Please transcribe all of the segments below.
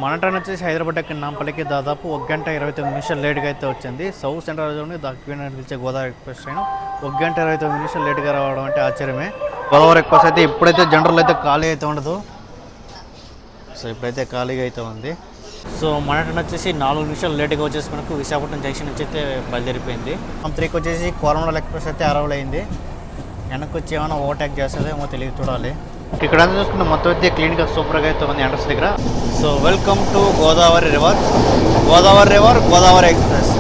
మన ట్రైన్ వచ్చేసి హైదరాబాద్ ఎక్కిన నాంపల్లికి దాదాపు 1 గంట 29 నిమిషాలు లేట్గా అయితే వచ్చింది. సౌత్ సెంట్రల్ రైల్వేలోని క్వీన్ అని పిలిచే గోదావరి ఎక్స్ప్రెస్ ట్రైన్ 1 గంట 29 నిమిషాలు లేట్గా రావడం అంటే ఆశ్చర్యమే. గోదావరి ఎక్స్ప్రెస్ అయితే ఇప్పుడైతే జనరల్ అయితే ఖాళీ అయితే ఉండదు. సో ఇప్పుడైతే ఖాళీగా అయితే ఉంది. సో మన ట్రైన్ వచ్చేసి 4 నిమిషాలు లేట్గా వచ్చేసి మనకు విశాఖపట్నం జంక్షన్ నుంచి అయితే బయలుదేరిపోయింది. 3కి వచ్చేసి కోరమండల్ ఎక్స్ప్రెస్ అయితే అరైవ్ అయింది. వెనక్కి వచ్చి ఏమైనా ఓవర్టేక్ చేస్తుందో ఏమో తెలియదు, చూడాలి. ఇక్కడ చూసుకుంటే మొత్తం అయితే క్లీన్గా సూపర్గా అయితే ఉంది ఎంట్రన్స్ దగ్గర. So welcome to Godavari river, Godavari express.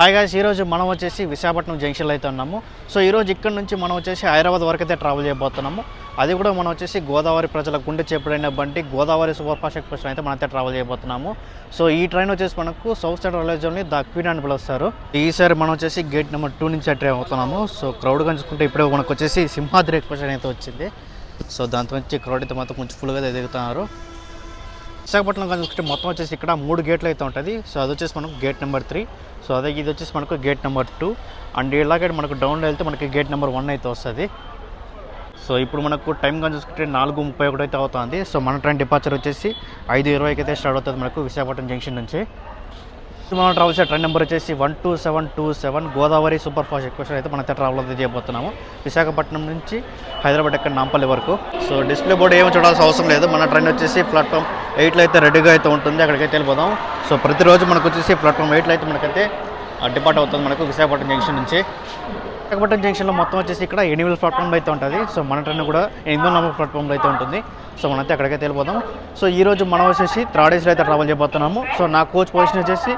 Hi guys, ఈరోజు మనం వచ్చేసి విశాఖపట్నం జంక్షన్లో అయితే ఉన్నాము. సో ఈరోజు ఇక్కడ నుంచి మనం వచ్చేసి హైదరాబాద్ వరకు అయితే ట్రావెల్ చేయబోతున్నాము. అది కూడా మనం వచ్చేసి గోదావరి ప్రజల గుండె చేపడిన బండి గోదావరి సూపర్ ఫాస్ట్ ఎక్స్ప్రెస్ అయితే మనం అయితే ట్రావెల్ చేయబోతున్నాము. సో ఈ ట్రైన్ వచ్చేసి మనకు సౌత్ సెంట్రల్ రైల్వే జోన్ని క్వీన్ అని పిలుస్తారు. ఈసారి మనం వచ్చేసి గేట్ నెంబర్ 2 నుంచి ట్రైన్ అవుతున్నాము. సో క్రౌడ్గా చూసుకుంటే ఇప్పుడే మనకు వచ్చేసి సింహాద్రి ఎక్స్ప్రెస్ అయితే వచ్చింది. సో దాంతో నుంచి క్రౌడ్ అయితే మాత్రం కొంచెం ఫుల్గా దిగుతున్నారు. విశాఖపట్నం కానీ చూసుకుంటే మొత్తం వచ్చేసి ఇక్కడ 3 గేట్లు అయితే ఉంటుంది. సో అది వచ్చేసి మనకు గేట్ నెంబర్ 3. సో అదే ఇది వచ్చేసి మనకు గేట్ నెంబర్ 2. అండ్ ఇలాగే మనకు డౌన్లో వెళ్తే మనకి గేట్ నెంబర్ 1 అయితే వస్తుంది. సో ఇప్పుడు మనకు టైం కానీ చూసుకుంటే 4:31 అయితే అవుతుంది. సో మన ట్రైన్ డిపార్చర్ వచ్చేసి 5:20కి అయితే స్టార్ట్ అవుతుంది మనకు విశాఖపట్నం జంక్షన్ నుంచి. మనం ట్రావెల్ చేసే ట్రైన్ నెంబర్ వచ్చేసి 12727 గోదావరి సూపర్ ఫాస్ట్ ఎక్స్ప్రెస్ అయితే మనైతే ట్రావెల్ అయితే చేయబోతున్నాము విశాఖపట్నం నుంచి హైదరాబాద్ ఎక్కడ నాంపల్లి వరకు. సో డిస్ప్లే బోర్డు ఏమో చూడాల్సిన అవసరం లేదు. మన ట్రైన్ వచ్చేసి ప్లాట్ఫామ్ 8లో అయితే రెడీగా అయితే ఉంటుంది. అక్కడికైతే వెళ్ళిపోదాం. సో ప్రతిరోజు మనకు వచ్చేసి ప్లాట్ఫామ్ 8లో అయితే మనకైతే డిపార్ట్ అవుతుంది మనకు విశాఖపట్నం జంక్షన్ నుంచి. విశాఖపట్నం జంక్షన్లో మొత్తం వచ్చేసి ఇక్కడ 8 ప్లాట్ఫామ్లో అయితే ఉంటుంది. సో మన ట్రైన్ కూడా 8 నెంబర్ ప్లాట్ఫామ్లో అయితే ఉంటుంది. సో మనైతే అక్కడికైతే వెళ్ళిపోదాం. సో ఈరోజు మనం వచ్చేసి 3rd ఏసీలో అయితే ట్రావెల్ చేయబోతున్నాము. సో నా కోచ్ పొజిషన్ వచ్చేసి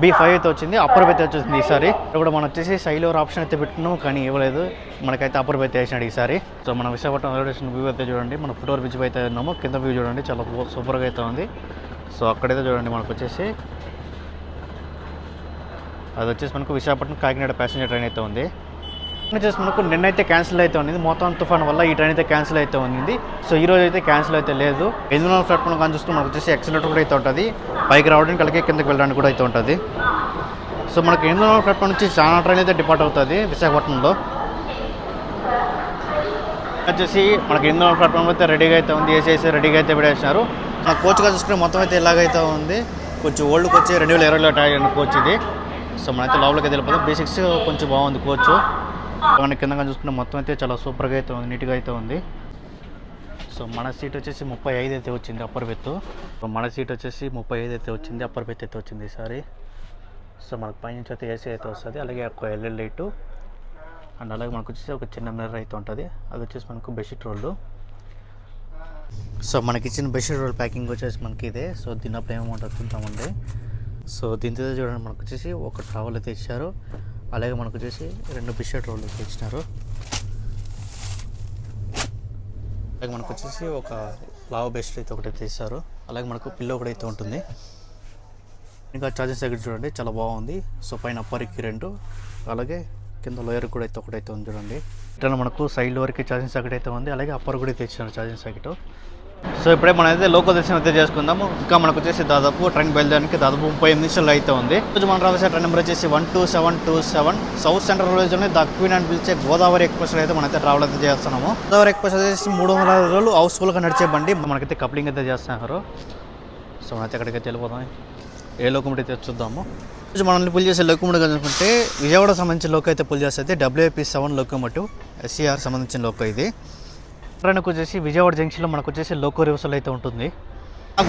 B5 అయితే వచ్చింది, అప్పర్ అయితే వచ్చింది ఈసారి. ఇప్పుడు మనం వచ్చేసి సైలోర్ ఆప్షన్ అయితే పెట్టినాము కానీ ఇవ్వలేదు, మనకైతే అప్పర్ అయితే వేసినాడు ఈసారి. సో మన విశాఖపట్నం రైల్వే స్టేషన్ వ్యూ అయితే చూడండి, మన ఫుట్ఓవర్ బ్రిడ్జ్ అయితే ఉన్నాము. కింద వ్యూ చూడండి, చాలా సూపర్గా అయితే ఉంది. సో అక్కడైతే చూడండి మనకు వచ్చేసి అది వచ్చేసి మనకు విశాఖపట్నం కాకినాడ ప్యాసింజర్ ట్రైన్ అయితే ఉంది. వచ్చేసి మనకు నిన్నైతే క్యాన్సిల్ అయితే ఉంది, మొత్తం తుఫాన్ వల్ల ఈ ట్రైన్ అయితే క్యాన్సిల్ అయితే ఉంది. సో ఈ రోజు అయితే క్యాన్సిల్ అయితే లేదు. 8 ప్లాట్ఫామ్ కానీ చూస్తే మనకు వచ్చేసి ఎక్సలేటర్ కూడా అయితే ఉంటుంది, పైకి రావడానికి అలాగే కిందకి వెళ్ళడానికి కూడా అయితే ఉంటుంది. సో మనకు 8 ప్లాట్ఫామ్ నుంచి చాలా ట్రైన్ అయితే డిపార్ట్ అవుతుంది విశాఖపట్నంలో. వచ్చేసి మనకి 8 ప్లాట్ఫామ్ అయితే రెడీగా అయితే ఉంది, ఏసీ రెడీగా అయితే పెట్టేసినారు. మన కోచ్గా చూసుకుంటే మొత్తం అయితే ఇలాగైతే ఉంది. కొంచెం ఓల్డ్కి వచ్చి 2020లో టైర్ కోచ్ ఇది. సో మనైతే లోపలికి వెళ్ళిపోతాం. B6 కొంచెం బాగుంది కోచ్. కానీ కిందగా చూసుకుంటే మొత్తం అయితే చాలా సూపర్గా అయితే ఉంది, నీట్గా అయితే ఉంది. సో మన సీట్ వచ్చేసి 35 అయితే వచ్చింది అప్పర్ బెత్. మన సీట్ వచ్చేసి 35 అయితే వచ్చింది, అప్పర్ బెత్ అయితే వచ్చింది ఈసారి. సో మనకు పైనుంచి అయితే ఏసీ అయితే వస్తుంది, అలాగే ఒక LED లైటు అండ్ అలాగే మనకు వచ్చేసి ఒక చిన్న మిర్రర్ అయితే ఉంటుంది. అది వచ్చేసి మనకు బెడ్షీట్ రోల్. సో మనకి ఇచ్చిన బెడ్షీట్ రోల్ ప్యాకింగ్ వచ్చేసి మనకి ఇదే. సో దీనిపై ఏమంటుంది చూద్దామండి. సో దీంతో చూడండి మనకు వచ్చేసి ఒక టవల్ అయితే ఇచ్చారు, అలాగే మనకు వచ్చేసి 2 బెడ్షీట్ రోల్ అయితే ఇచ్చినారు. అలాగే మనకు వచ్చేసి ఒక లావ్ బెడ్షీట్ అయితే ఒకటైతే ఇస్తారు, అలాగే మనకు పిల్లో కూడా అయితే ఉంటుంది. ఇంకా ఛార్జింగ్ సర్క్యూట్ చూడండి, చాలా బాగుంది. సో పైన అప్పర్కి 2, అలాగే కింద లోయర్ కూడా అయితే ఒకటైతే ఉంది చూడండి. ఇట్లా మనకు సైడ్ వరకు ఛార్జింగ్ సర్క్యూట్ అయితే ఉంది, అలాగే అప్పర్ కూడా అయితే ఇచ్చినారు ఛార్జింగ్ సర్క్యూట్. సో ఇప్పుడే మనం అయితే లోకల్ దర్శనం అయితే చేసుకుందాము. ఇంకా మనకు వచ్చేసి దాదాపు ట్రైన్ బయలుదేరడానికి దాదాపు 35 నిమిషాలు అయితే ఉంది. రోజు మనం రావాల్సిన ట్రైన్ నెంబర్ వచ్చేసి 12727 south central railway zone queen అని పిలిచే గోదావరి ఎక్స్ప్రెస్ అయితే మనైతే ట్రావెల్ అయితే చేస్తున్నాము. గోదావరి ఎక్స్ప్రెస్ వచ్చేసి 360 రోజులు హౌస్ఫుల్గా నడిచే బండి, మనకైతే కప్లింగ్ అయితే చేస్తున్నారు. సో మనైతే అక్కడికైతే వెళ్ళిపోతాం, ఏ లోకమిటీ అయితే చూద్దాము. రోజు మనల్ని పుల్ చేసే లోకమిటీ కనుకుంటే విజయవాడ సంబంధించిన లోకో అయితే పుల్ చేస్తే WAP7 లోకోమోటివ్ SCR సంబంధించిన లోకో ఇది. ట్రైన్కి వచ్చేసి విజయవాడ జంక్షన్లో మనకు వచ్చేసి లోకో రివర్సల్ అయితే ఉంటుంది.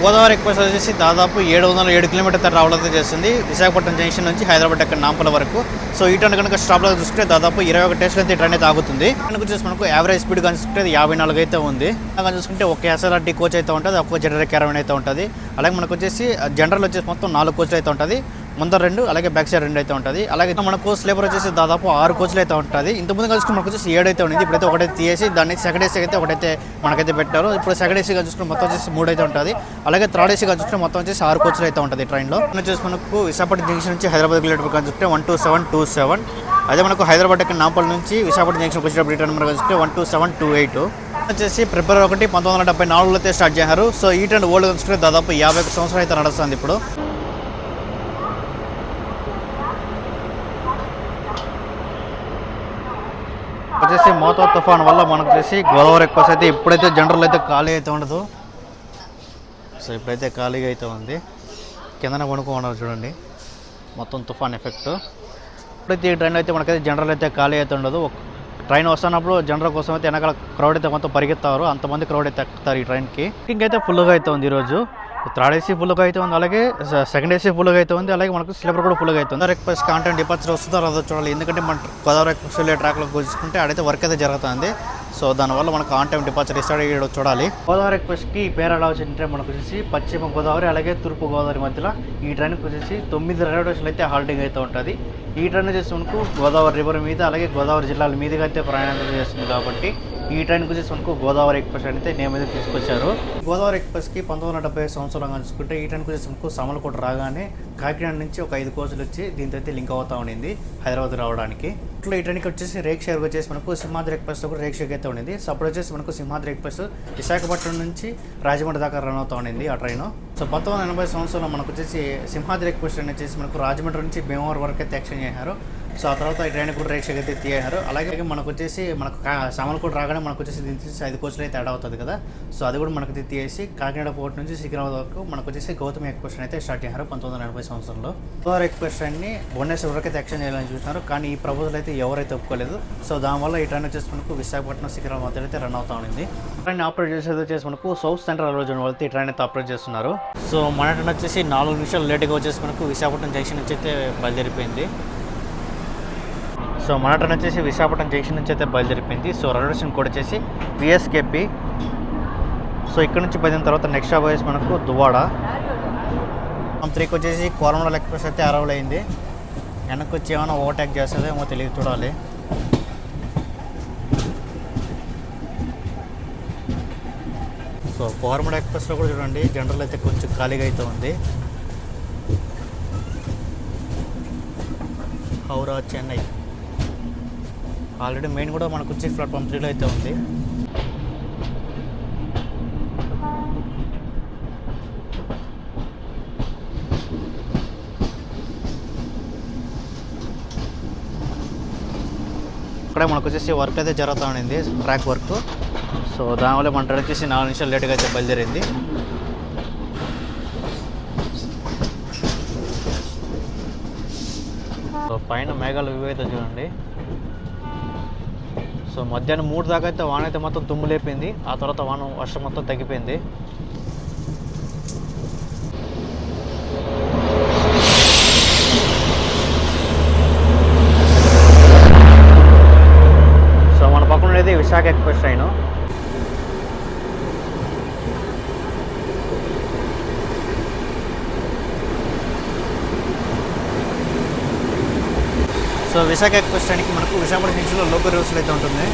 గోదావరి ఎక్స్ప్రెస్ వచ్చేసి దాదాపు 707 కిలోమీటర్ ట్రావెల్ అయితే చేస్తుంది విశాఖపట్నం జంక్షన్ నుంచి హైదరాబాద్ ఎక్కడ నాంపల్లి వరకు. సో ఈ ట్రైన్ కనుక స్టాప్లో చూసుకుంటే దాదాపు 21 స్టేషన్ అయితే ట్రైన్ అయితే ఆగుతుంది. ట్రైన్కి వచ్చేసి మనకు యావరేజ్ స్పీడ్ కానీ చూసుకుంటే 54 అయితే ఉంది. కానీ చూసుకుంటే ఒక SLRT కోచ్ అయితే ఉంటుంది, ఒక జనరల్ క్యారవన్ అయితే ఉంటుంది. అలాగే మనకు వచ్చేసి జనరల్ వచ్చేసి మొత్తం 4 కోచ్లు అయితే ఉంటుంది, ముందర 2 అలాగే బ్యాక్ సైడ్ 2 అయితే ఉంటుంది. అలాగే మనకు స్లీపర్ వచ్చేసి దాదాపు 6 కోచ్లు అయితే ఉంటుంది. ఇంతకుముందు కలుసుకుని మనకు వచ్చేసి 7 అయితే ఉంది, ఇప్పుడైతే ఒకటైతే తీసేసి దాన్ని సెకండ్ ఏసీ అయితే ఒకటైతే మనకైతే పెట్టారు. ఇప్పుడు సెకండ్ ఏసీగా చూసుకుంటే మొత్తం వచ్చేసి 3 అయితే ఉంటుంది, అలాగే 3rd ఏసీగా చూసుకుంటే మొత్తం వచ్చేసి 6 కోచ్లు అయితే ఉంటుంది ట్రైన్లో. వచ్చేసి మనకు విశాఖపట్నం జంక్షన్ నుంచి హైదరాబాద్ వెళ్ళేటప్పుడు కానీ చూస్తే 12727. అదే మనకు హైదరాబాద్ ఎక్కడ నాంపల్లి నుంచి విశాఖపట్నం జంక్షన్ వచ్చేటప్పుడు రిటర్న్ నెంబర్ చూస్తే 12728. వచ్చేసి ఫిబ్రవరి 1, 1974లో అయితే స్టార్ట్ చేశారు. సో ఈ ట్రైన్ ఓల్డ్ కన్స్ట్రక్షన్ దాదాపు 51 సంవత్సరాలు అయితే నడుస్తుంది ఇప్పుడు. వచ్చేసి మోతా తుఫాన్ వల్ల మనకు వచ్చేసి గోదావరి ఎక్స్‌ప్రెస్ అయితే ఇప్పుడైతే జనరల్ అయితే ఖాళీ అయితే ఉండదు. సో ఇప్పుడైతే ఖాళీగా అయితే ఉంది. కిందన కొనుక్కోమన్నారు చూడండి, మొత్తం తుఫాన్ ఎఫెక్ట్. ఇప్పుడైతే ఈ ట్రైన్ అయితే మనకైతే జనరల్ అయితే ఖాళీ అయితే ఉండదు. ట్రైన్ వస్తున్నప్పుడు జనరల్ కోసం అయితే వెనకాల క్రౌడ్ అయితే మొత్తం పరిగెత్తారు, అంతమంది క్రౌడ్ అయితే ఎక్కుతారు ఈ ట్రైన్కి. ఇంకైతే ఫుల్గా అయితే ఉంది ఈరోజు. థర్డ్ ఏసీ ఫుల్గా అయితే ఉంది, అలాగే సెకండ్ ఏసీ ఫుల్గా అయితే ఉంది, అలాగే మనకు స్లీపర్ కూడా ఫుల్గా అయితే ఉంది. గోదావరి ఎక్స్‌ప్రెస్ కాంటెంట్ డిపార్చర్ వస్తుందో రాదో చూడాలి, ఎందుకంటే మన గోదావరి ఎక్స్‌ప్రెస్ వెళ్ళే ట్రాక్లో చూసుకుంటే అడైతే వర్క్ అయితే జరుగుతుంది. సో దానివల్ల మనకు ఆన్ టైం డిపార్చర్ ఇస్తాడు చూడాలి. గోదావరి ఎక్స్‌ప్రెస్కి పేరు ఎలా వచ్చిందంటే మనకు వచ్చేసి పశ్చిమ గోదావరి అలాగే తూర్పు గోదావరి మధ్యలో ఈ ట్రైన్కి వచ్చేసి 9 రైల్వే స్టేషన్లు అయితే హాల్టింగ్ అయితే ఉంటుంది. ఈ ట్రైన్ వచ్చేసి మనకు గోదావరి రివర్ మీద అలాగే గోదావరి జిల్లాల మీదుగా అయితే ప్రయాణం చేస్తుంది కాబట్టి ఈ ట్రైన్కి వచ్చేసి మనకు గోదావరి ఎక్స్‌ప్రెస్ అయితే నేమ్ అయితే తీసుకొచ్చారు. గోదావరి ఎక్స్‌ప్రెస్కి 1975 సంవత్సరాలు చూసుకుంటే ఈ ట్రైన్కి వచ్చేసి మనకు సామర్లకోట రాగానే కాకినాడ నుంచి ఒక 5 కోచ్లు వచ్చి దీంతో అయితే లింక్ అవుతా ఉండింది హైదరాబాద్ రావడానికి. ఇట్లా ఈ ట్రైన్కి వచ్చేసి రేక్ షేర్ వచ్చేసి మనకు సింహాద్రి ఎక్స్‌ప్రెస్ కూడా రేక్ షేర్ అయితే ఉండింది. సో అప్పుడు వచ్చేసి మనకు సింహాద్రి ఎక్స్‌ప్రెస్ విశాఖపట్నం నుంచి రాజమండ్రి దాకా రన్ అవుతా ఉండింది ఆ ట్రైన్. సో 1980 సంవత్సరంలో మనకు వచ్చేసి సింహాద్రి ఎక్స్‌ప్రెస్ ట్రైన్ వచ్చేసి మనకు రాజమండ్రి నుంచి భీమవరం వరకు అయితే ఎక్స్టెండ్ చేశారు. సో ఆ తర్వాత ఈ ట్రైన్ కూడా రేక్ షేర్ అయితే తీయారు. అలాగే మనకు వచ్చేసి మనకు సామర్లకోట రాగానే మనకు వచ్చేసి దీని నుంచి 5 కోచ్లు అయితే యాడ్ అవుతుంది కదా. సో అది కూడా మనకు తీసి కాకినాడ పోర్ట్ నుంచి సికింద్రాబాద్ వరకు మనకు వచ్చేసి గౌతమి ఎక్స్‌ప్రెస్ అయితే స్టార్ట్ చేశారు 1980 సంవత్సరంలో. గోదావరి ఎక్స్‌ప్రెస్ ట్రైన్ని భువనేశ్వర్ వరకు అయితే ఎక్స్టెండ్ చేయాలని చూసినారు, కానీ ఈ ప్రపోజల్ అయితే ఎవరైతే ఒప్పుకోలేదు. సో దానివల్ల ఈ ట్రైన్ వచ్చేసి మనకు విశాఖపట్నం సికింద్రాబాద్ మధ్య అయితే రన్ అవుతా ఉంది. ట్రైన్ ఆపరేట్ చేసేది వచ్చేసి మనకు సౌత్ సెంట్రల్ రైల్వే జోన్ వాళ్ళతో ఈ ట్రైన్ అయితే ఆపరేట్ చేస్తున్నారు. సో మన ట్రైన్ వచ్చేసి 4 నిమిషాలు లేట్గా వచ్చేసి మనకు విశాఖపట్నం జంక్షన్ నుంచి అయితే బయలుదేరిపోయింది. సో మన ట్రైన్ వచ్చేసి విశాఖపట్నం జంక్షన్ నుంచి అయితే బయలుదేరిపోయింది. సో రైల్వే స్టేషన్ కోడ్ వచ్చేసి విఎస్కేపి. సో ఇక్కడ నుంచి పదిన తర్వాత నెక్స్ట్ స్టాప్ వచ్చేసి మనకు దువ్వాడ. 3కి వచ్చేసి కోరమండల్ ఎక్స్‌ప్రెస్ అయితే అరైవ్ అయింది. వెనక్కి వచ్చి ఏమైనా ఓవర్టేక్ చేస్తుందో ఏమో తెలియదు, చూడాలి. సో కోరమండల్ ఎక్స్‌ప్రెస్లో కూడా చూడండి జనరల్ అయితే కొంచెం ఖాళీగా అయితే ఉంది. హౌరా చెన్నై ఆల్రెడీ మెయిన్ కూడా మనకు వచ్చి ప్లాట్ఫామ్ 3లో అయితే ఉంది. ఇక్కడే మనకు వచ్చేసి వర్క్ అయితే జరుగుతూ ఉండింది, ట్రాక్ వర్క్. సో దానివల్ల మన ట్రైన్ వచ్చేసి 4 నిమిషాలు లేట్గా అయితే బయలుదేరింది. సో పైన మేఘాలు వ్యూ అయితే చూడండి. సో మధ్యాహ్నం 3 దాకా అయితే వాన అయితే మొత్తం తుమ్ము లేపింది, ఆ తర్వాత వర్షం మొత్తం తగ్గిపోయింది. సో మన పక్కన ఉండేది Visakha express train. So Visakha express ట్రైన్కి మనకు విశాఖపట్నం జంక్షన్లో లోకల్ రివర్సల్ అయితే ఉంటుంది.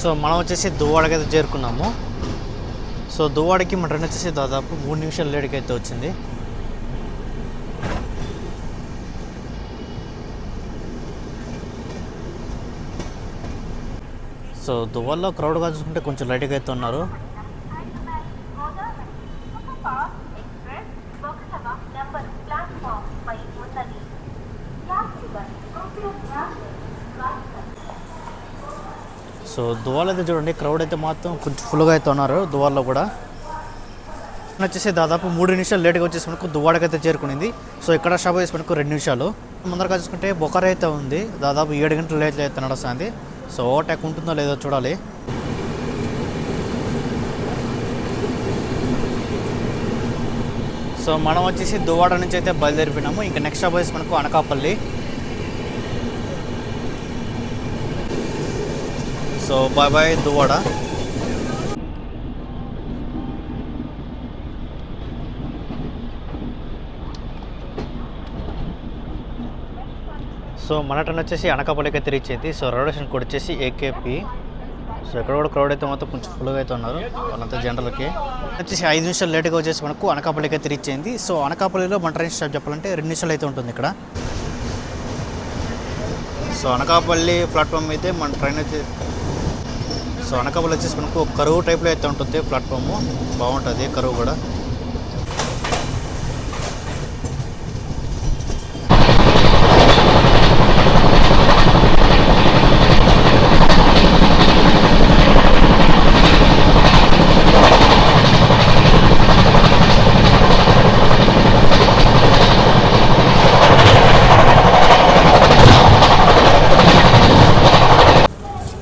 సో మనం వచ్చేసి దువ్వాడకి అయితే చేరుకున్నాము. సో దువ్వాడకి మన ట్రైన్ వచ్చేసి దాదాపు 3 నిమిషాలు లేట్గా అయితే వచ్చింది. సో దువ్వాడలో క్రౌడ్గా చూసుకుంటే కొంచెం లైట్గా అయితే ఉన్నారు. సో దువాలు అయితే చూడండి, క్రౌడ్ అయితే మాత్రం కొంచెం ఫుల్గా అయితే ఉన్నారు దువాల్లో కూడా. వచ్చేసి దాదాపు 3 నిమిషాలు లేట్గా వచ్చేసి మనకు దువ్వాడకైతే చేరుకునింది. సో ఇక్కడ షాప్ వేసి మనకు 2 నిమిషాలు ముందరగా చూసుకుంటే బొకర అయితే ఉంది, దాదాపు 7 గంటలు లేట్ అయితే నడుస్తుంది. సో ఓవర్టేక్ ఉంటుందో లేదో చూడాలి. సో మనం వచ్చేసి దువ్వాడ నుంచి అయితే బయలుదేరిపోయినాము. ఇంకా నెక్స్ట్ స్టాప్ వచ్చేసి మనకు Anakapalli. So bye bye Duvvada. So మన ట్రైన్ వచ్చేసి అనకాపల్లికి అయితే రీచ్ అయింది. సో రైల్వే స్టేషన్ కోడ్ వచ్చేసి ఏకేపీ. సో ఇక్కడ కూడా క్రౌడ్ అయితే మాత్రం కొంచెం ఫుల్గా అయితే ఉన్నారు వాళ్ళంతా జనరల్కి. వచ్చేసి 5 నిమిషాలు లేట్గా వచ్చేసి మనకు అనకాపల్లికి అయితే రీచ్ అయింది. సో అనకాపల్లిలో మన ట్రైన్ స్టాప్ చెప్పాలంటే 2 నిమిషాలు అయితే ఉంటుంది ఇక్కడ. సో అనకాపల్లి ప్లాట్ఫామ్ అయితే మన ట్రైన్ అయితే, సో అనకాపల్లి వచ్చేసి మనకు కరువు టైప్లో అయితే ఉంటుంది ప్లాట్ఫాము, బాగుంటుంది కరువు కూడా.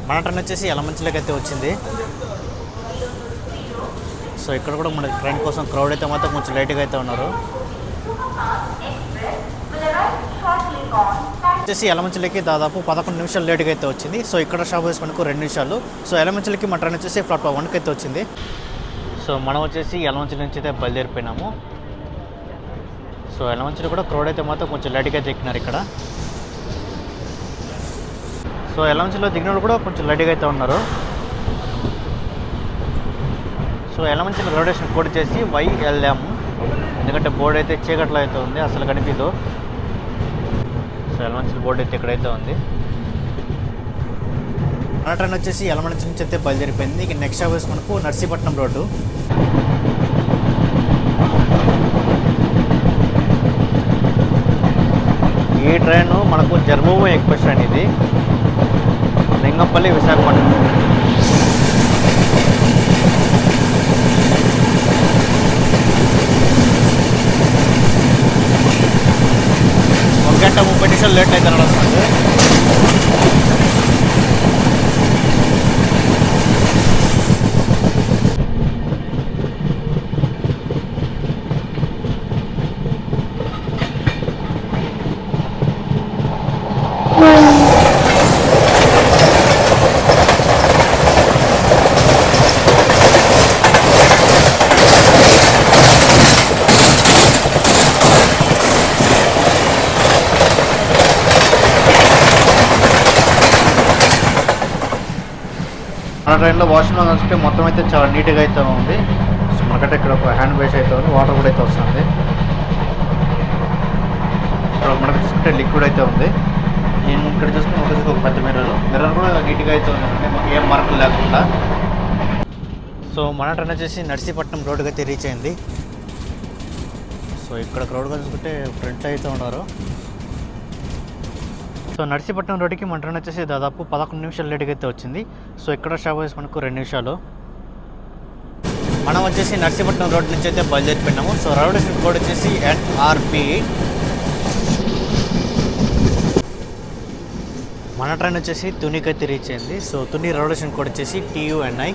మన ట్రైన్ వచ్చేసి యలమంచిలోకి అయితే వచ్చింది. సో ఇక్కడ కూడా మన ట్రైన్ కోసం క్రౌడ్ అయితే మాత్రం కొంచెం లేట్గా అయితే ఉన్నారు. వచ్చేసి యలమంచిలోకి దాదాపు 11 నిమిషాలు లేట్గా అయితే వచ్చింది. సో ఇక్కడ షాప్ వేసి మనకు 2 నిమిషాలు. సో యలమంచిలోకి మన ట్రైన్ వచ్చేసి ప్లాట్ఫామ్ 1కి అయితే వచ్చింది. సో మనం వచ్చేసి యలమంచిలి నుంచి అయితే బయలుదేరిపోయినాము. సో యలమంచిలో కూడా క్రౌడ్ అయితే మాత్రం కొంచెం లేట్గా అయితే ఎక్కినారు ఇక్కడ. సో యలమంచిలో దిగిన కూడా కొంచెం లేట్గా అయితే ఉన్నారు. సో యలమంచిలో రైల్వే స్టేషన్ కోడ్ చేసి YLM, ఎందుకంటే బోర్డు అయితే చీకట్లో అయితే ఉంది, అసలు కనిపించదు. సో యలమంచిలో బోర్డు అయితే ఇక్కడైతే ఉంది. మన ట్రైన్ వచ్చేసి యలమంచి నుంచి అయితే బయలుదేరిపోయింది. ఇక నెక్స్ట్ స్టాప్ వేసి మనకు నర్సీపట్నం రోడ్డు. ఈ ట్రైన్ మనకు జర్మూవ్ ఎక్స్ప్రెస్ ట్రైన్, ఇది లింగంపల్లి విశాఖపట్నం. ఒక గంట 30 నిమిషాలు లేట్ అయితే నడుస్తుంది. మన ట్రైన్లో వాష్రూమ్ చూసుకుంటే మొత్తం అయితే చాలా నీట్గా అయితే ఉంది. సో మనకంటే ఇక్కడ ఒక హ్యాండ్ వాష్ అయితే ఉంది, వాటర్ కూడా అయితే వస్తుంది. ఇక్కడ మనకు చూసుకుంటే లిక్విడ్ అయితే ఉంది. నేను ఇక్కడ చూసుకుంటే ఒక పెద్ద మిర్రర్ కూడా నీట్గా అయితే ఉంది, ఏం మార్కులు లేకుండా. సో మన ట్రైన్ వచ్చేసి నర్సీపట్నం రోడ్డుకి అయితే రీచ్ అయింది. సో ఇక్కడ క్రౌడ్గా చూసుకుంటే ఫ్రంట్ అయితే ఉన్నారు. సో నర్సీపట్నం రోడ్డుకి మన ట్రైన్ వచ్చేసి దాదాపు 11 నిమిషాలు లేట్గా అయితే వచ్చింది. సో ఇక్కడ స్టాప్ వేసి మనకు 2 నిమిషాలు. మనం వచ్చేసి నర్సీపట్నం రోడ్ నుంచి అయితే బయలుదేరిపోయినాము. సో రైల్వే స్టేషన్ కోడ్ వచ్చేసి NRP. మన ట్రైన్ వచ్చేసి తునికి అయితే రీచ్ అయింది. So Tuni railway station code వచ్చేసి TUNI.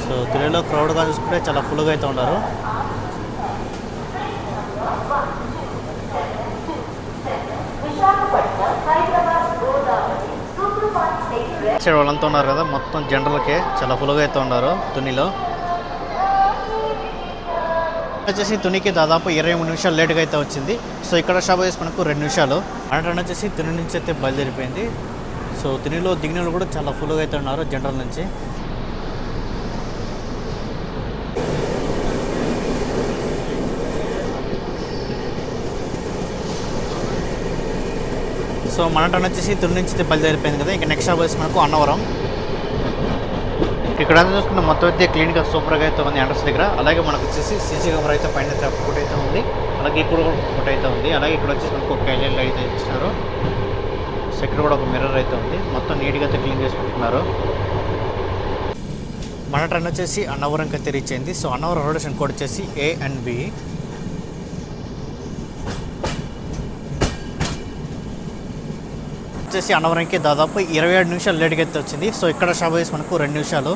సో తునిలో క్రౌడ్గా చూసుకుంటే చాలా ఫుల్గా అయితే ఉన్నారు. వాళ్ళంతా ఉన్నారు కదా, మొత్తం జనరల్కే చాలా ఫుల్గా అయితే ఉన్నారు తునిలో. వచ్చేసి తునికి దాదాపు 23 నిమిషాలు లేట్గా అయితే వచ్చింది. సో ఇక్కడ స్టాప్ వేసి మనకు 2 నిమిషాలు. మన ట్రైన్ వచ్చేసి తుని నుంచి అయితే బయలుదేరిపోయింది. సో తునిలో దిగినలు కూడా చాలా ఫుల్గా అయితే ఉన్నారు జనరల్ నుంచి. సో మన ట్రైన్ వచ్చేసి తుని నుంచి బయలుదేరిపోయింది కదా. ఇంకా నెక్స్ట్ స్టాప్ వచ్చేసి మనకు అన్నవరం. ఇక్కడ చూసుకుంటే మొత్తం అయితే క్లీన్గా సూపర్గా అయితే ఉంది ఎంట్రన్స్ దగ్గర. అలాగే మనకు వచ్చేసి సీసీ కెమెరా అయితే పైన ఒకటి అయితే ఉంది, అలాగే ఇప్పుడు ఒకటి అయితే ఉంది. అలాగే ఇక్కడ వచ్చేసి మనకు ఒక ఎల్ఈడి అయితే ఇచ్చినారు. సో ఇక్కడ కూడా ఒక మిర్రర్ అయితే ఉంది. మొత్తం నీట్గా అయితే క్లీన్ చేసి పెట్టుకున్నారు. మన ట్రైన్ వచ్చేసి అన్నవరంకి అయితే రీచ్ అయింది. సో అన్నవరం రొటేషన్ కోడ్ వచ్చేసి ANB. వచ్చేసి అన్నవరంకి దాదాపు 27 నిమిషాలు లేట్గా అయితే వచ్చింది. సో ఇక్కడ స్టాప్ వేసి మనకు 2 నిమిషాలు.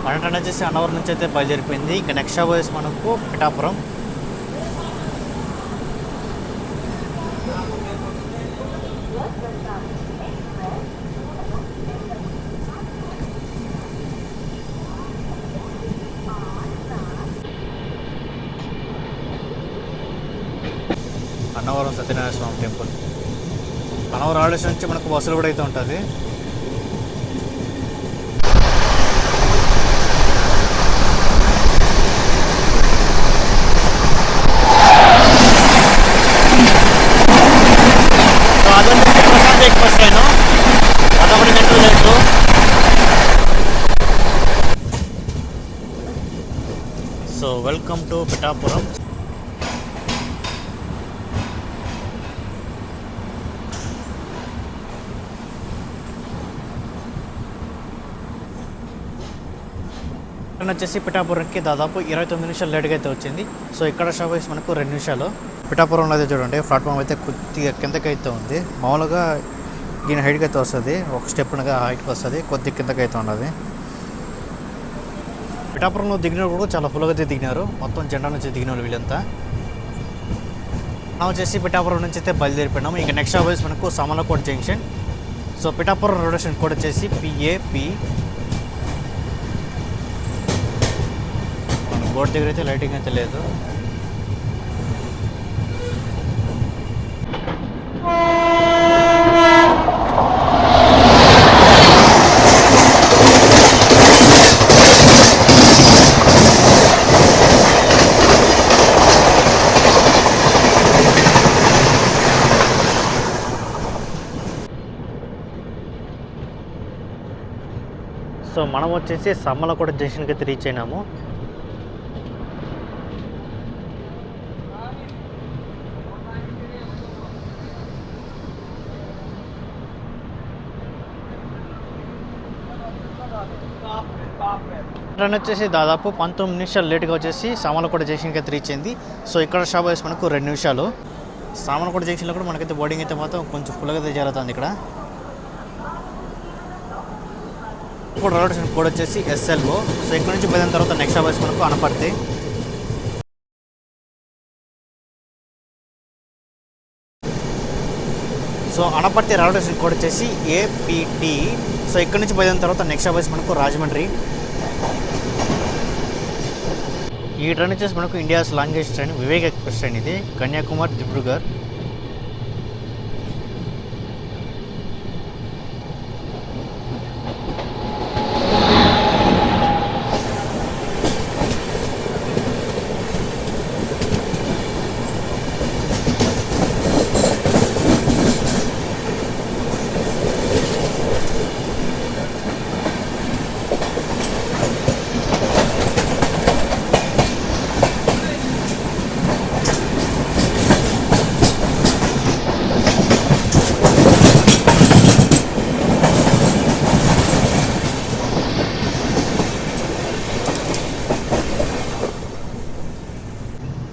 మన ట్రైన్ వచ్చేసి అన్నవరం నుంచి అయితే బయలుదేరిపోయింది. ఇంకా నెక్స్ట్ స్టాప్ వేసి మనకు పిఠాపురం. అన్నవరం సత్యనారాయణ స్వామి టెంపుల్. అన్నవరం రైల్వే స్టేషన్ నుంచి మనకు బస్సులు కూడా అయితే ఉంటుంది. So welcome to Pithapuram. వచ్చేసి పిఠాపురంకి దాదాపు 29 నిమిషాలు లేట్గా అయితే వచ్చింది. సో ఇక్కడ స్టాప్ వేసి మనకు 2 నిమిషాలు. పిఠాపురంలో అయితే చూడండి ప్లాట్ఫామ్ అయితే కొద్దిగా కిందకి అయితే ఉంది. మామూలుగా దీని హైట్కి అయితే వస్తుంది, ఒక స్టెప్ హైట్కి వస్తుంది, కొద్ది కిందకి అయితే ఉన్నది. పిఠాపురంలో దిగిన కూడా చాలా ఫుల్గా అయితే దిగినారు. మొత్తం జెండా నుంచి దిగిన వాళ్ళు వీళ్ళంతా. మనం వచ్చేసి పిఠాపురం నుంచి అయితే బయలుదేరిపోయినాము. ఇంకా నెక్స్ట్ స్టాప్ వేసి మనకు Samarlakota junction. So Pithapuram rotation code వచ్చేసి PAP. బోర్డు దగ్గర అయితే లైటింగ్ అయితే లేదు. సో మనం వచ్చేసి సామర్లకోట జంక్షన్కి అయితే రీచ్ అయినాము. ట్రైన్ వచ్చేసి దాదాపు 19 నిమిషాలు లేట్గా వచ్చేసి సామర్లకోట జంక్షన్కి అయితే రీచ్ అయింది. సో ఇక్కడ స్టాప్ వేసి మనకు 2 నిమిషాలు. సామర్లకోట జంక్షన్లో కూడా మనకైతే బోర్డింగ్ అయితే మాత్రం కొంచెం ఫుల్గా అయితే జరుగుతుంది. ఇక్కడ ఇప్పుడు రొటేషన్ కోడ్ వచ్చేసి SLO. సో ఇక్కడ నుంచి పోయిన తర్వాత నెక్స్ట్ స్టాప్ వేసి మనకు Anaparthi. So Anaparthi rotation code వచ్చేసి APT. సో ఇక్కడ నుంచి పోయిన తర్వాత నెక్స్ట్ స్టాప్ వేసి మనకు రాజమండ్రి. ఈ ట్రైన్ వచ్చేసి మనకు India's longest train Vivek express train. ఇది కన్యాకుమారి దిబ్రూగర్.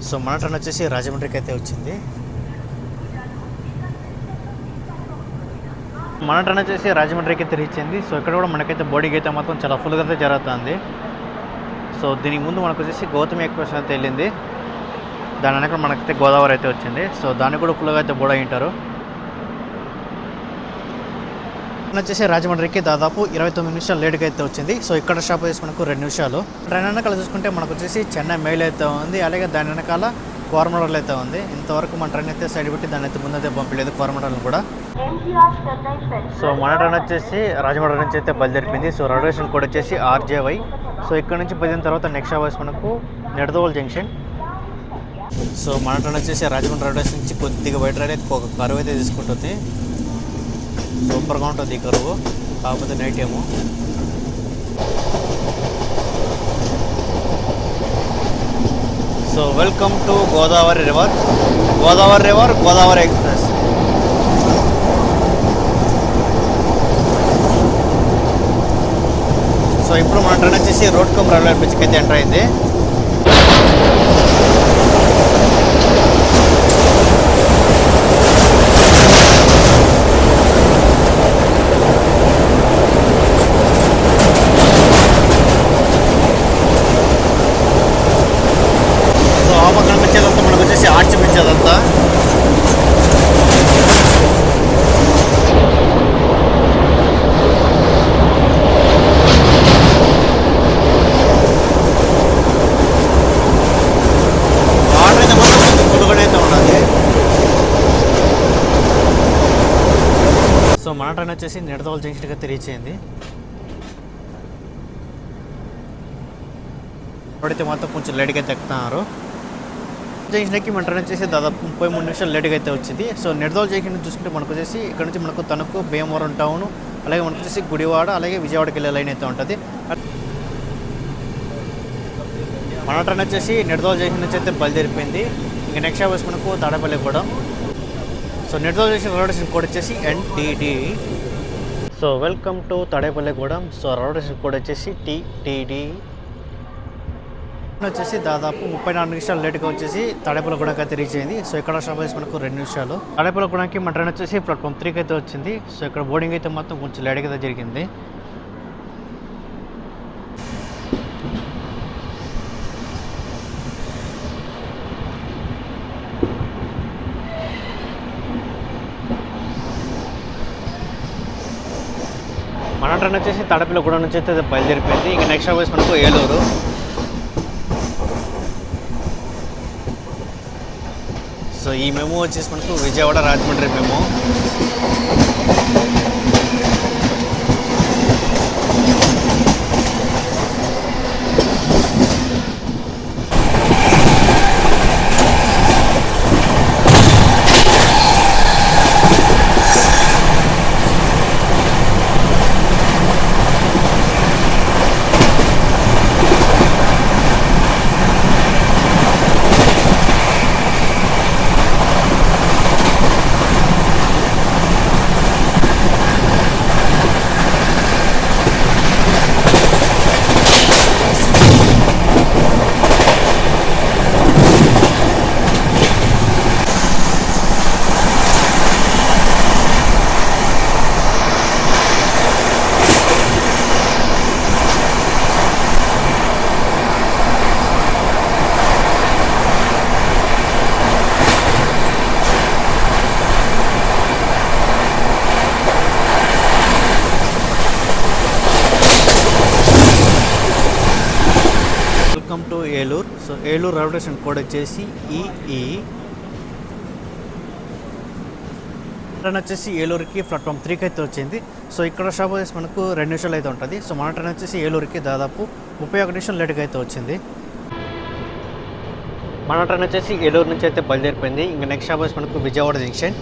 సో మన ట్రైన్ వచ్చేసి రాజమండ్రికి అయితే వచ్చింది. మన ట్రైన్ వచ్చేసి రాజమండ్రికి అయితే రీచ్ అయింది. సో ఇక్కడ కూడా మనకైతే బోర్డింగ్ అయితే మాత్రం చాలా ఫుల్గా అయితే జరుగుతుంది. సో దీనికి ముందు మనకు వచ్చేసి గౌతమి ఎక్స్ప్రెస్ అయితే వెళ్ళింది. దాని వెనక మనకైతే గోదావరి అయితే వచ్చింది. సో దాన్ని కూడా ఫుల్గా అయితే బోర్డ్ అయ్యింటారు. వచ్చేసి రాజమండ్రికి దాదాపు 29 నిమిషాలు లేట్గా అయితే వచ్చింది. సో ఇక్కడ స్టాప్ వేసి మనకు 2 నిమిషాలు. ట్రైన్ వెనకాల చూసుకుంటే మనకు వచ్చేసి చెన్నై మెయిల్ అయితే ఉంది, అలాగే దాని వెనకాల కోరమండల్ అయితే ఉంది. ఇంతవరకు మన ట్రైన్ అయితే సైడ్ పెట్టి దాన్ని అయితే ముందైతే పంపలేదు కోరమండల్ కూడా. సో మన ట్రైన్ వచ్చేసి రాజమండ్రి నుంచి అయితే బయలుదేరిపోయింది. సో రొటేషన్ కోడ్ వచ్చేసి RJY. సో ఇక్కడ నుంచి పోయిన తర్వాత నెక్స్ట్ స్టాప్ వేసి మనకు నిడదవోలు జంక్షన్. సో మన ట్రైన్ వచ్చేసి రాజమండ్రి రొటేషన్ నుంచి కొద్దిగా బయట ఒక కరువు అయితే తీసుకుంటుంది. సూపర్గా ఉంటుంది ఈ కరువు, కాకపోతే నైట్ ఏమో. So welcome to Godavari river, Godavari express. So ఇప్పుడు మన ట్రైన్ వచ్చేసి రోడ్కమ్ రైల్వే బ్రిడ్జ్కి అయితే ఎంటర్ అయింది. సో ఆ పక్కన వచ్చేదంతా మనకు వచ్చేసి ఆర్చ్ బ్రిడ్జ్ అదంతా. సో మన ట్రైన్ వచ్చేసి నిడదవోలు జంక్షన్కి అయితే రీచ్ అయింది. ఇప్పుడైతే మాత్రం కొంచెం లేట్గా అయితే ఎక్కుతున్నారు. జంక్షన్కి మన ట్రైన్ వచ్చేసి దాదాపు 33 నిమిషాలు లేట్గా అయితే వచ్చింది. సో నిడదవోలు జంక్షన్ చూసుకుంటే మనకు వచ్చేసి ఇక్కడ నుంచి మనకు తణుకు, భీమవరం టౌన్, అలాగే మనకు వచ్చేసి గుడివాడ, అలాగే విజయవాడకి వెళ్ళే లైన్ అయితే ఉంటుంది. మన ట్రైన్ వచ్చేసి నిడదవోలు జంక్షన్ నుంచి అయితే బయలుదేరిపోయింది. ఇంకా నెక్స్ట్ అవర్స్ మనకు తాడేపల్లి కూడా. So Nidadavolu junction railway station code వచ్చేసి NTD. So welcome to Tadepalligudem. So railway station code వచ్చేసి TTD. వచ్చేసి దాదాపు 34 నిమిషాలు లేట్గా వచ్చేసి తాడేపల్లిగూడెంకి అయితే రీచ్ అయింది. సో ఇక్కడ స్టాప్ వేసి మనకు 2 నిమిషాలు. తాడేపల్లిగూడెంకి మన ట్రైన్ వచ్చేసి ప్లాట్ఫామ్ 3కి అయితే వచ్చింది. సో ఇక్కడ బోర్డింగ్ అయితే మొత్తం కొంచెం లేట్గా అయితే జరిగింది. మన ట్రైన్ వచ్చేసి తాడేపల్లిగూడెం నుంచి అయితే బయలుదేరిపోయింది. ఇంకా నెక్స్ట్ అవర్స్ మనకు ఏలూరు. సో ఈ మెమో వచ్చేసి మనకు Vijayawada Rajahmundry memo. Welcome to Eluru. So Eluru railway station code వచ్చేసి EE. ట్రైన్ వచ్చేసి ఏలూరుకి ప్లాట్ఫామ్ 3కి అయితే వచ్చింది. సో ఇక్కడ స్టాప్ వచ్చేసి మనకు 2 నిమిషాలు అయితే ఉంటుంది. సో మన ట్రైన్ వచ్చేసి ఏలూరుకి దాదాపు 31 నిమిషాలు లేట్గా అయితే వచ్చింది. మన ట్రైన్ వచ్చేసి ఏలూరు నుంచి అయితే బయలుదేరిపోయింది. ఇంకా నెక్స్ట్ స్టాప్ వచ్చేసి మనకు విజయవాడ జంక్షన్.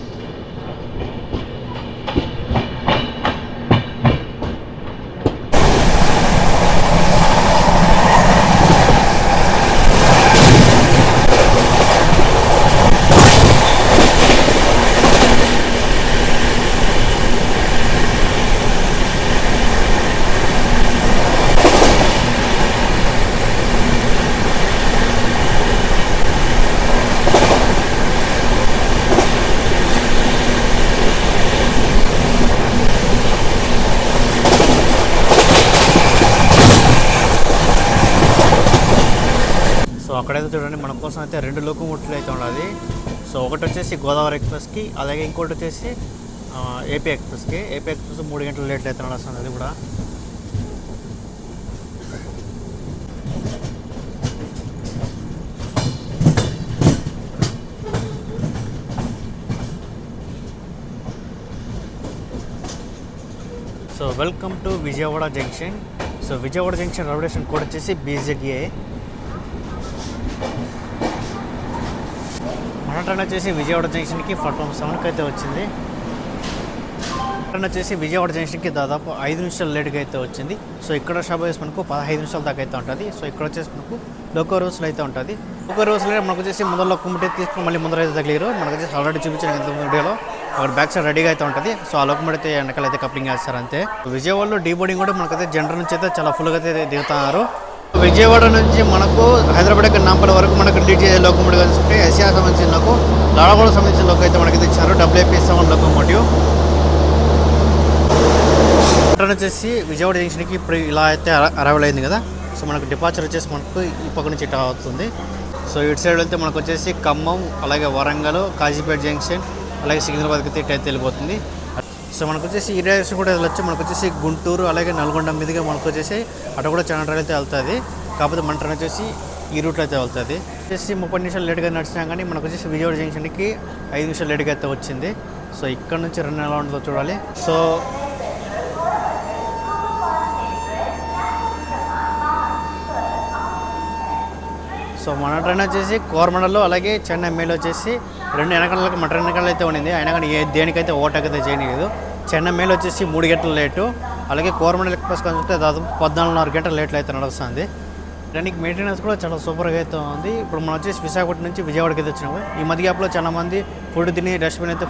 సో అక్కడైతే చూడండి మన కోసం అయితే 2 లోకోమోటివ్లు అయితే ఉన్నది. సో ఒకటి వచ్చేసి గోదావరి ఎక్స్ప్రెస్కి, అలాగే ఇంకోటి వచ్చేసి ఏపీ ఎక్స్ప్రెస్కి. ఏపీ ఎక్స్ప్రెస్ 3 గంటలు లేట్ అయితే నడుస్తుంది అది కూడా. So welcome to Vijayawada junction. So Vijayawada junction railway station code వచ్చేసి BZA. మన ట్రైన్ వచ్చేసి విజయవాడ జంక్షన్కి ప్లాట్ఫామ్ 7కి అయితే వచ్చింది. ట్రైన్ వచ్చేసి విజయవాడ జంక్షన్కి దాదాపు 5 నిమిషాలు లేట్గా అయితే వచ్చింది. సో ఇక్కడ స్టాప్ వచ్చేసి మనకు 15 నిమిషాల దాకా అయితే ఉంటుంది. సో ఇక్కడ వచ్చేసి మనకు లోకో రోజులు అయితే ఉంటుంది. లోకో రోజులు మనకు వచ్చేసి ముందరలో కుమ్మటి తీసుకుని మళ్ళీ ముందర అయితే తగిలిరు. మనకు వచ్చేసి ఆల్రెడీ చూపించిన వీడియోలో అక్కడ బ్యాక్ సైడ్ రెడీగా అయితే ఉంటుంది. సో ఆ లోకమటి అయితే వెనకాల అయితే కప్లింగ్ చేస్తారు అంతే. విజయవాడలో డీ బోర్డింగ్ కూడా మనకైతే జనరల్ నుంచి అయితే చాలా ఫుల్గా అయితే దిగుతున్నారు. విజయవాడ నుంచి మనకు హైదరాబాద్ నాంపల్లి వరకు మనకు డీటీ లోకమోటివ్ కలిసి ఎస్ఆర్ సంబంధించిన లోకో, లాడగూడ సంబంధించిన లోకో అయితే మనకైతే ఇచ్చారు. WP7 లోకోమోటివ్ ట్రైన్ వచ్చేసి విజయవాడ జంక్షన్కి ఇప్పుడు ఇలా అయితే అరైవల్ అయింది కదా. సో మనకు డిపార్చర్ వచ్చేసి మనకు ఈ పక్క నుంచి ఇట్లా అవుతుంది. సో ఇటు సైడ్ వెళ్తే మనకు వచ్చేసి ఖమ్మం, అలాగే వరంగల్, కాజీపేట జంక్షన్, అలాగే సికింద్రాబాద్కి అయితే వెళ్ళిపోతుంది. సో మనకు వచ్చేసి ఈ డైరెక్షన్ కూడా వెళ్ళొచ్చు. మనకు వచ్చేసి గుంటూరు అలాగే నల్గొండ మీదుగా మనకు వచ్చేసి అటు కూడా చాలా ట్రైన్ అయితే వెళ్తుంది. కాకపోతే మన ట్రైన్ వచ్చేసి ఈ రూట్లో అయితే వెళ్తుంది. వచ్చేసి 30 నిమిషాలు లేట్గా నడిచినా కానీ మనకు వచ్చేసి విజయవాడ జంక్షన్కి 5 నిమిషాలు లేట్గా అయితే వచ్చింది. సో ఇక్కడ నుంచి రన్ ఎలా ఉంటుందో చూడాలి. సో మన ట్రైన్ వచ్చేసి కోరమండల్లో అలాగే చెన్నై మేలు వచ్చేసి 2 వెనకాలకి మన ట్రైన్ వెనకాల అయితే ఉండింది. అయినా కానీ దేనికైతే ఓవర్టేక్ అయితే చేయలేదు. చెన్నై మేలు వచ్చేసి 3 గంటల లేటు, అలాగే కోరమండల్ ఎక్స్ప్రెస్ కనుకుంటే దాదాపు 14.5 గంటల లేట్లు అయితే నడుస్తుంది. దానికి మెయింటెనెన్స్ కూడా చాలా సూపర్గా అయితే ఉంది. ఇప్పుడు మనం వచ్చేసి విశాఖపట్నం నుంచి విజయవాడకి అయితే వచ్చినాము. ఈ మధ్య గ్యాప్లో చాలా మంది ఫుడ్ తిని డస్ట్బిన్ అయితే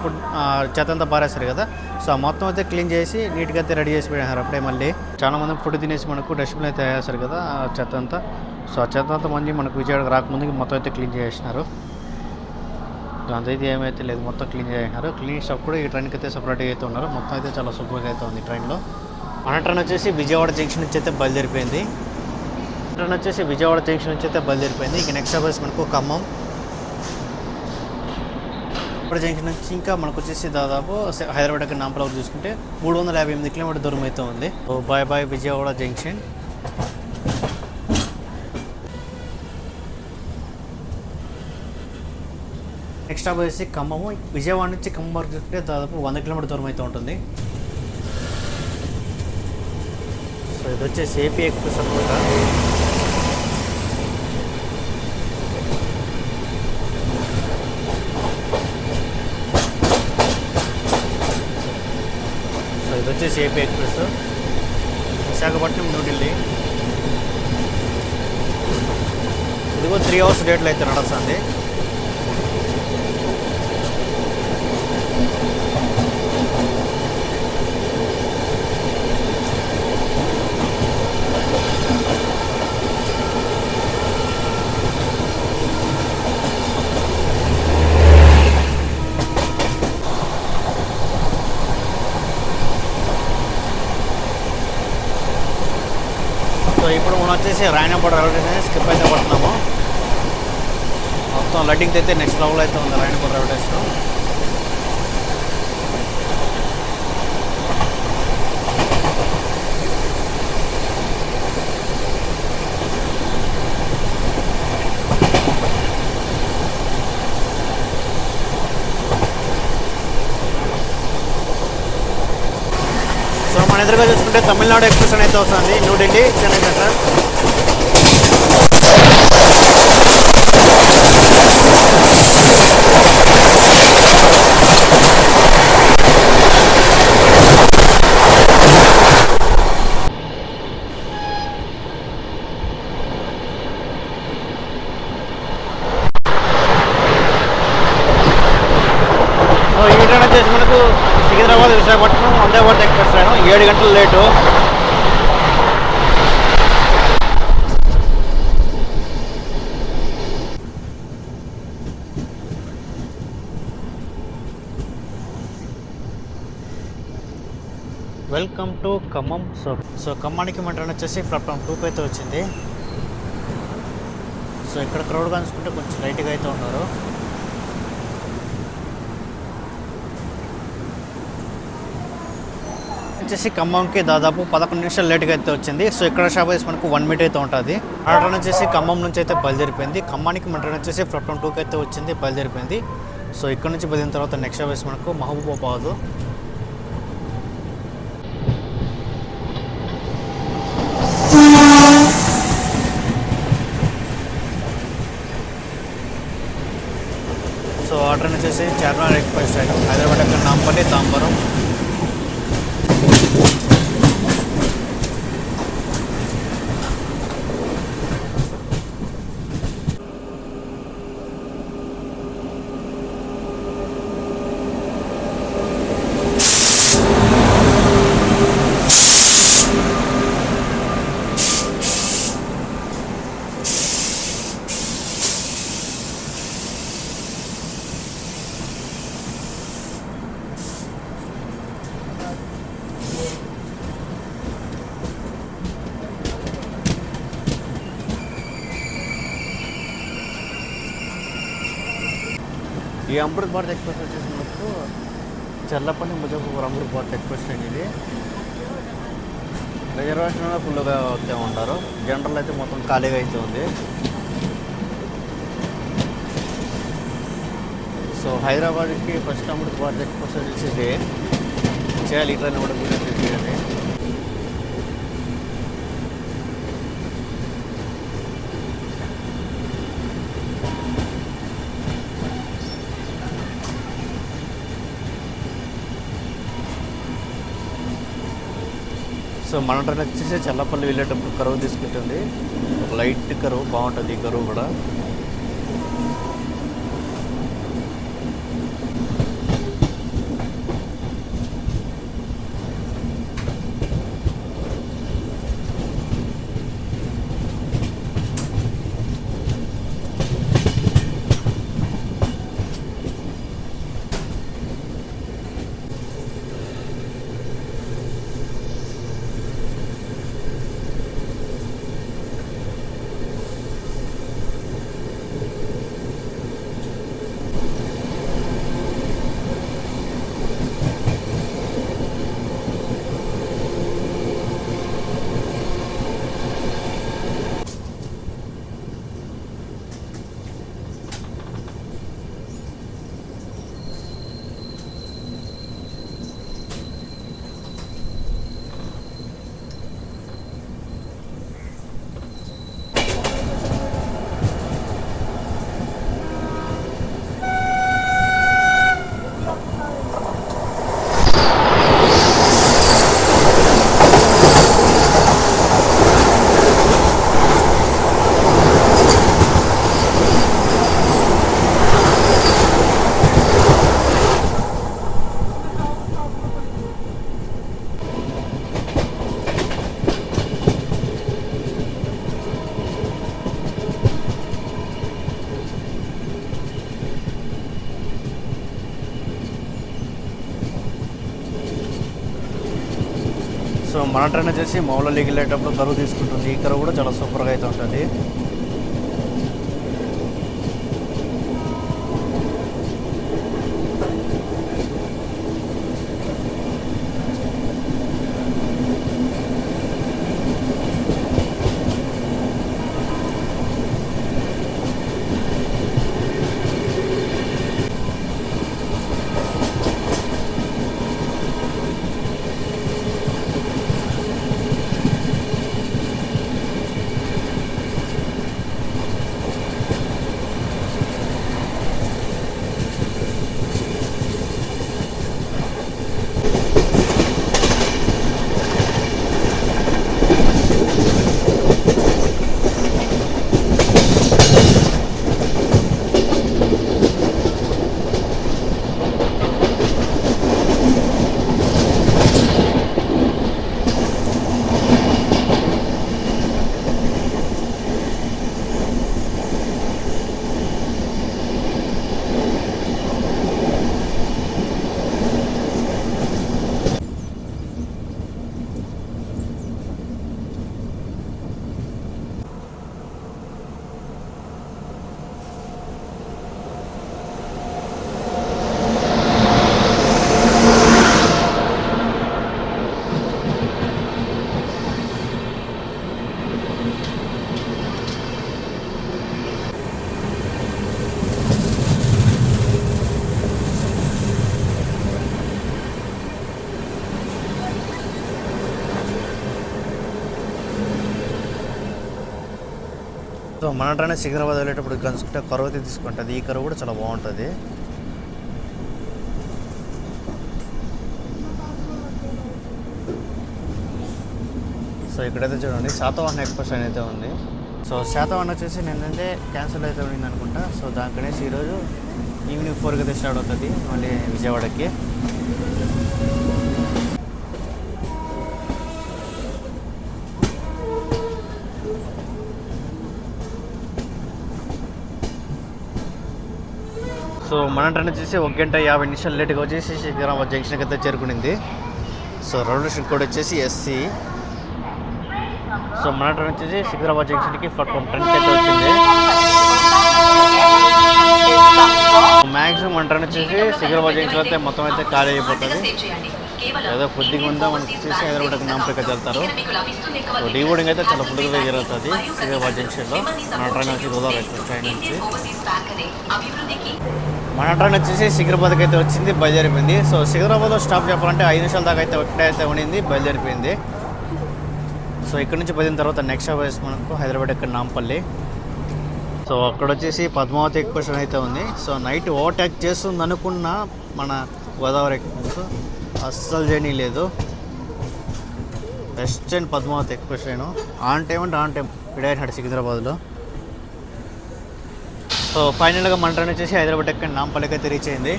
చెత్త అంతా పారేస్తారు కదా. సో మొత్తం అయితే క్లీన్ చేసి నీట్గా అయితే రెడీ చేసి పెట్టారు. అప్పుడే మళ్ళీ చాలా మంది ఫుడ్ తినేసి మనకు డస్ట్బిన్ అయితే వేస్తారు కదా చెత్త అంతా. సో ఆ చెత్త అంతా మంది మనకు విజయవాడకి రాకముందుకి మొత్తం అయితే క్లీన్ చేసినారు. దాంతో అయితే ఏమైతే లేదు, మొత్తం క్లీన్ చేసినారు. క్లీన్ స్టాఫ్ కూడా ఈ ట్రైన్కి అయితే సపరేట్గా అయితే ఉన్నారు. మొత్తం అయితే చాలా సూపర్గా అయితే ఉంది ట్రైన్లో. మన ట్రైన్ వచ్చేసి విజయవాడ జంక్షన్ నుంచి అయితే బయలుదేరిపోయింది. ట్రైన్ వచ్చేసి విజయవాడ జంక్షన్ నుంచి అయితే బయలుదేరిపోయింది. ఇక నెక్స్ట్ బస్ మనకు ఖమ్మం. జంక్షన్ నుంచి ఇంకా మనకు వచ్చేసి దాదాపు హైదరాబాద్కి నాంపల్లి వరకు చూసుకుంటే 358 కిలోమీటర్ దూరం అయితే ఉంది. So bye bye Vijayawada junction. Next stop వచ్చేసి ఖమ్మము. విజయవాడ నుంచి ఖమ్మం వరకు చూసుకుంటే దాదాపు 100 కిలోమీటర్ దూరం అయితే ఉంటుంది. సో ఇది వచ్చేసి ఏపీ ఎక్స్ప్రెస్ అనమాట. సో ఇది వచ్చేసి ఏపీ ఎక్స్ప్రెస్ విశాఖపట్నం న్యూఢిల్లీ. ఇదిగో 3 అవర్స్ డేట్లో అయితే నడుస్తుంది. సో ఇప్పుడు మనం వచ్చేసి రాయనపాడు రైల్వే స్టేషన్ స్కిప్ అయితే పడుతున్నాము. మొత్తం లైటింగ్ అయితే నెక్స్ట్ లెవెల్ అయితే ఉంది రాయనపాడు రైల్వే స్టేషన్. సో మన ఎదురుగా చూసుకుంటే తమిళనాడు ఎక్స్ప్రెస్ అయితే వస్తుంది న్యూఢిల్లీ చెన్నై సెంట్రల్. సో ఈ ట్రైన్ వచ్చేసి మనకు సికింద్రాబాద్ విశాఖపట్నం వందే భారత్ ఎక్స్ప్రెస్ ట్రైన్ 7 గంటలు లేటు. Welcome to Khammam. సో ఖమ్మానికి మన ట్రైన్ వచ్చేసి ప్లాట్ఫామ్ 2 అయితే వచ్చింది. సో ఇక్కడ క్రౌడ్ కనుకుంటే కొంచెం లైట్గా అయితే ఉన్నారు. వచ్చేసి ఖమ్మంకి దాదాపు 11 నిమిషాలు లేట్గా అయితే వచ్చింది. సో ఇక్కడ స్టాప్ వచ్చేసి మనకు 1 మినిట్ అయితే ఉంటుంది. ఆ ట్రైన్ వచ్చేసి ఖమ్మం నుంచి అయితే బయలుదేరిపోయింది. ఖమ్మానికి మన ట్రైన్ వచ్చేసి ప్లాట్ఫామ్ 2కి అయితే వచ్చింది, బయలుదేరిపోయింది. సో ఇక్కడ నుంచి బయలుదేరిన తర్వాత నెక్స్ట్ స్టాప్ వచ్చేసి మనకు మహబూబాబాద్. సో ఆ ట్రైన్ వచ్చేసి చార్మినార్ ఎక్స్ప్రెస్ ట్రైన్ హైదరాబాద్ నాంపల్లి తాంబరం. ఈ అమృత్ భారత్ ఎక్స్ప్రెస్ వచ్చేసి మనకు చల్లపల్లి ముజఫర్పూర్ అమృత్ భారత్ ఎక్స్ప్రెస్ ట్రైన్ ఇది. రిజర్వేషన్ ఫుల్గా వస్తూ ఉంటారు. జనరల్ అయితే మొత్తం ఖాళీగా అయితే ఉంది. సో హైదరాబాద్కి ఫస్ట్ అమృత్ భారత్ ఎక్స్ప్రెస్ వచ్చేసి చేయాలి. ఈ ట్రైన్ కూడా వీడియో చేయాలి. సో మన ట్రైన్ వచ్చేసి చల్లపల్లి వెళ్ళేటప్పుడు కరువు తీసుకుంటుంది. ఒక లైట్ కరువు బాగుంటుంది. ఈ కరువు కూడా సో మన ట్రైన్ వచ్చేసి మౌలలికి వెళ్ళేటప్పుడు కరువు తీసుకుంటుంది. ఈ కరువు కూడా చాలా సూపర్గా అయితే ఉంటుంది. సో మన ట్రైన్ సికింద్రాబాద్ వెళ్ళేటప్పుడు కనుకుంటే కరువు అయితే తీసుకుంటుంది. ఈ కరువు కూడా చాలా బాగుంటుంది. సో ఇక్కడైతే చూడండి శాతవాహన ఎక్స్ప్రెస్ ట్రైన్ అయితే ఉంది. సో శాతవాహన వచ్చేసి నిన్నైతే క్యాన్సిల్ అయితే ఉండింది అనుకుంటా. సో దానికనేసి ఈరోజు ఈవినింగ్ 4కి అయితే స్టార్ట్ అవుతుంది మళ్ళీ విజయవాడకి. సో మన ట్రైన్ వచ్చేసి 1 గంట 50 నిమిషాలు లేట్గా వచ్చేసి సికింద్రాబాద్ జంక్షన్కి అయితే చేరుకునింది. సో రైల్వే కోడ్ వచ్చేసి SC. సో మన ట్రైన్ వచ్చేసి సికింద్రాబాద్ జంక్షన్కి ప్లాట్ఫామ్ 10కి అయితే వచ్చింది. మ్యాక్సిమం మన ట్రైన్ వచ్చేసి సికింద్రాబాద్ జంక్షన్ అయితే మొత్తం అయితే ఖాళీ అయిపోతుంది. ఏదో కొద్దిగా ఉందా మనకి వచ్చేసి హైదరాబాద్కి నాంపల్లికి వెళ్తారు. సో డీబోర్డింగ్ అయితే చాలా ఫుల్గా జరుగుతుంది సికింద్రాబాద్ జంక్షన్లో. మన ట్రైన్ వచ్చి గోదావరి ఎక్స్ప్రెస్ ట్రైన్ నుంచి మన ట్రైన్ వచ్చేసి సికింద్రాబాద్కి అయితే వచ్చింది, బయలుదేరిపోయింది. సో సికింద్రాబాద్లో స్టాప్ చెప్పాలంటే 5 నిమిషాల దాకా అయితే ఒకటే అయితే ఉండింది, బయలుదేరిపోయింది. సో ఇక్కడ నుంచి పోయిన తర్వాత నెక్స్ట్ స్టాప్ వేసి మనకు హైదరాబాద్ ఎక్కడ నాంపల్లి. సో అక్కడ వచ్చేసి పద్మావతి ఎక్స్ప్రెషన్ అయితే ఉంది. సో నైట్ ఓవర్టేక్ చేస్తుంది అనుకున్న మన గోదావరి ఎక్స్ప్రెస్ అస్సలు జర్నీ లేదు. Best and Padmavati express on time అంటే ఆన్ టైం పిడాయినాడు సికింద్రాబాద్లో. సో ఫైనల్గా మన ట్రైన్ వచ్చేసి హైదరాబాద్ ఎక్కడ నాంపల్లికి అయితే రీచ్ అయింది.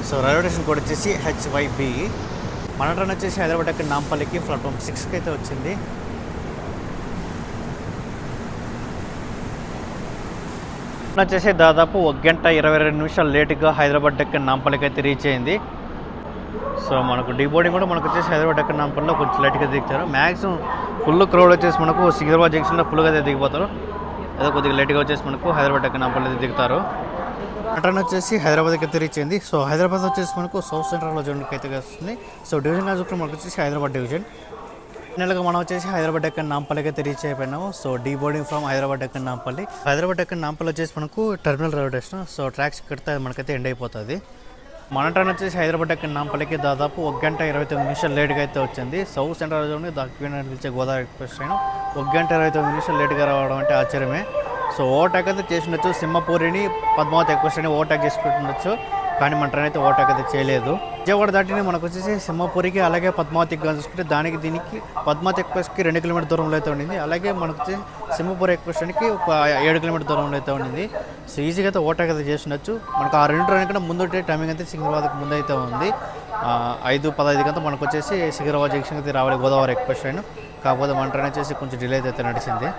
సో రైల్వే స్టేషన్ కోడ్ వచ్చేసి HYB. మన ట్రైన్ వచ్చేసి హైదరాబాద్ ఎక్కడ నాంపల్లికి ప్లాట్ఫామ్ 6కి అయితే వచ్చింది. వచ్చేసి దాదాపు 1 గంట 22 నిమిషాలు లేటుగా హైదరాబాద్ ఎక్కడ నాంపల్లికి అయితే రీచ్ అయింది. సో మనకు డీబోర్డింగ్ కూడా మనకు వచ్చేసి హైదరాబాద్ ఎక్కడ నాంపల్లిలో కొంచెం లేట్గా దిగుతారు. మ్యాక్సిమం ఫుల్ క్రౌడ్ వచ్చేసి మనకు సికింద్రాబాద్ జంక్షన్లో ఫుల్గా అయితే దిగిపోతారు. ఏదో కొద్దిగా లేట్గా వచ్చేసి మనకు హైదరాబాద్ ఎక్కడ నాంపల్లి దిగుతారు. ట్రైన్ వచ్చేసి హైదరాబాద్కి అయితే రీచ్ అయింది. సో హైదరాబాద్ వచ్చేసి మనకు సౌత్ సెంట్రల్ జోన్కి అయితే వస్తుంది. సో డివిజన్ చూసుకుంటే మనకు వచ్చేసి హైదరాబాద్ డివిజన్. ఫైనల్గా మనం వచ్చేసి హైదరాబాద్ ఎక్కడ నాంపల్లికి అయితే రీచ్ అయిపోయినాము. సో డీబోర్డింగ్ ఫ్రమ్ హైదరాబాద్ ఎక్కడ నాంపల్లి. హైదరాబాద్ ఎక్కడ నాంపల్లి వచ్చేసి మనకు terminal railway station. So tracks కడితే మనకైతే ఎండ్ అయిపోతుంది. మన ట్రైన్ వచ్చేసి హైదరాబాద్ ఎక్కడ నాంపల్లికి దాదాపు 1 గంట 29 నిమిషాలు లేట్గా అయితే వచ్చింది. సౌత్ సెంట్రల్ జోన్ దాకా నిలిచే గోదావరి ఎక్స్ప్రెస్ ట్రైన్ 1 గంట 29 నిమిషాలు లేట్గా రావడం అంటే ఆశ్చర్యమే. సో ఓవర్టేక్ అయితే చేసి ఉండొచ్చు, సింహపూరిని పద్మావతి ఎక్స్ప్రెస్ ట్రైన్ ఓవర్టేక్ చేసుకుంటుండొచ్చు, కానీ మన ట్రైన్ అయితే ఓవర్టేక్ అయితే చేయలేదు. విజయవాడ దాటిని మనకు వచ్చేసి సింహపూరికి అలాగే పద్మావతికి చూసుకుంటే దానికి దీనికి పద్మావతి ఎక్స్ప్రెస్కి 2 కిలోమీటర్ దూరంలో అయితే ఉండింది. అలాగే మనకు వచ్చేసి సింహపూర్ ఎక్స్ప్రెస్కి ఒక 7 కిలోమీటర్ దూరంలో అయితే ఉండింది. సో ఈజీగా అయితే ఓవర్టేక్ అయితే చేసి ఉండొచ్చు. మనకు ఆ 2 ట్రైన్ కన్నా ముందు టైమింగ్ అయితే సికింద్రాబాద్కి ముందు అయితే ఉంది. 5:15 కంతా మనకు వచ్చేసి సికింద్రాబాద్ జంక్షన్ అయితే రావాలి గోదావరి ఎక్స్ప్రెస్ ట్రైన్. కాకపోతే మన ట్రైన్ వచ్చేసి కొంచెం డిలే అయితే నడిచింది.